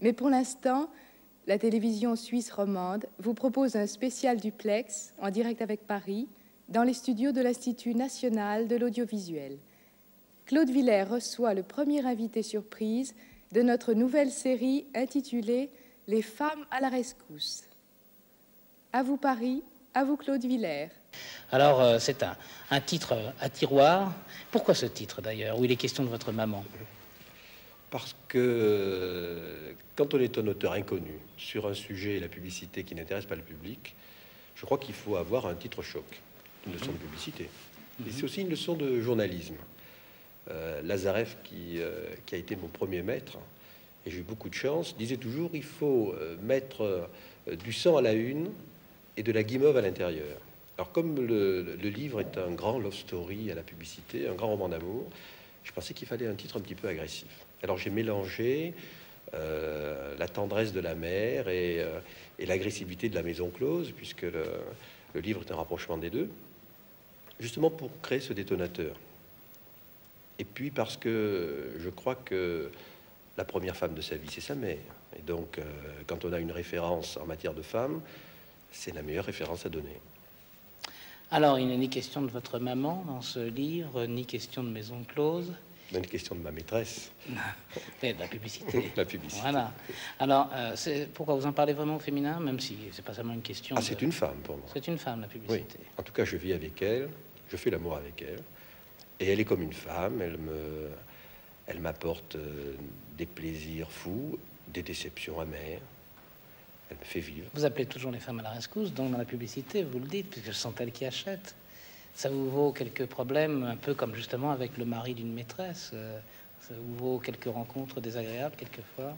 Mais pour l'instant, la télévision suisse romande vous propose un spécial duplex en direct avec Paris, dans les studios de l'Institut national de l'audiovisuel. Claude Villers reçoit le premier invité surprise de notre nouvelle série intitulée « Les femmes à la rescousse ». À vous Paris, à vous Claude Villers. Alors, c'est un titre à tiroir. Pourquoi ce titre d'ailleurs, où il est question de votre maman? Parce que quand on est un auteur inconnu sur un sujet, la publicité, qui n'intéresse pas le public, je crois qu'il faut avoir un titre choc, une leçon de publicité. Et c'est aussi une leçon de journalisme. Lazareff, qui a été mon premier maître, et j'ai eu beaucoup de chance, disait toujours il faut mettre du sang à la une et de la guimauve à l'intérieur. Alors comme le livre est un grand love story à la publicité, un grand roman d'amour, je pensais qu'il fallait un titre un petit peu agressif. Alors j'ai mélangé la tendresse de la mère et l'agressivité de la maison close, puisque le livre est un rapprochement des deux, justement pour créer ce détonateur. Et puis parce que je crois que la première femme de sa vie, c'est sa mère. Et donc, quand on a une référence en matière de femme, c'est la meilleure référence à donner. Alors, il n'est ni question de votre maman dans ce livre, ni question de maison close. Une question de ma maîtresse. Et de la publicité. La publicité. Voilà. Alors, pourquoi vous en parlez vraiment au féminin, même si c'est pas seulement une question. Ah, c'est une femme pour moi. C'est une femme, la publicité. Oui. En tout cas, je vis avec elle, je fais l'amour avec elle, et elle est comme une femme. Elle m'apporte des plaisirs fous, des déceptions amères. Elle me fait vivre. Vous appelez toujours les femmes à la rescousse, donc dans la publicité, vous le dites, puisque ce sont elles qui achètent. Ça vous vaut quelques problèmes, un peu comme justement avec le mari d'une maîtresse. Ça vous vaut quelques rencontres désagréables, quelquefois.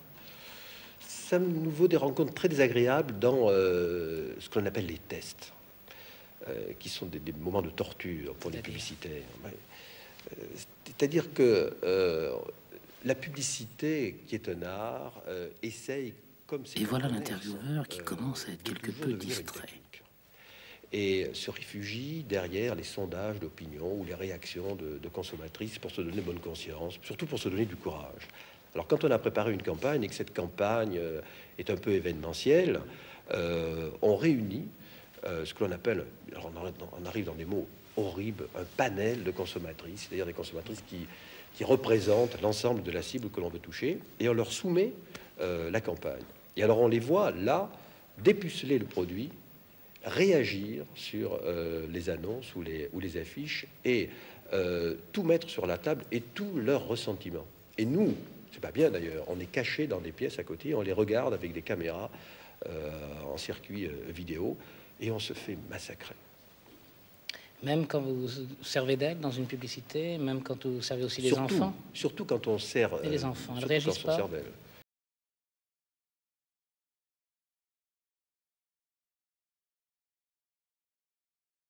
Ça nous vaut des rencontres très désagréables dans ce qu'on appelle les tests, qui sont des moments de torture pour les publicitaires. C'est-à-dire que la publicité, qui est un art, essaye, comme c'est... Et voilà l'intervieweur qui commence à être quelque peu distrait. Et se réfugie derrière les sondages d'opinion ou les réactions de consommatrices pour se donner bonne conscience, surtout pour se donner du courage. Alors quand on a préparé une campagne et que cette campagne est un peu événementielle, on réunit ce que l'on appelle, alors on arrive dans des mots horribles, un panel de consommatrices, c'est-à-dire des consommatrices qui représentent l'ensemble de la cible que l'on veut toucher, et on leur soumet la campagne. Et alors on les voit là dépuceler le produit, réagir sur les annonces ou les affiches et tout mettre sur la table et tout leur ressentiment. Et nous, c'est pas bien d'ailleurs, on est cachés dans des pièces à côté, on les regarde avec des caméras en circuit vidéo et on se fait massacrer. Même quand vous servez d'elle dans une publicité, même quand vous servez aussi les enfants. Surtout quand on sert et les enfants. Elles réagissent pas.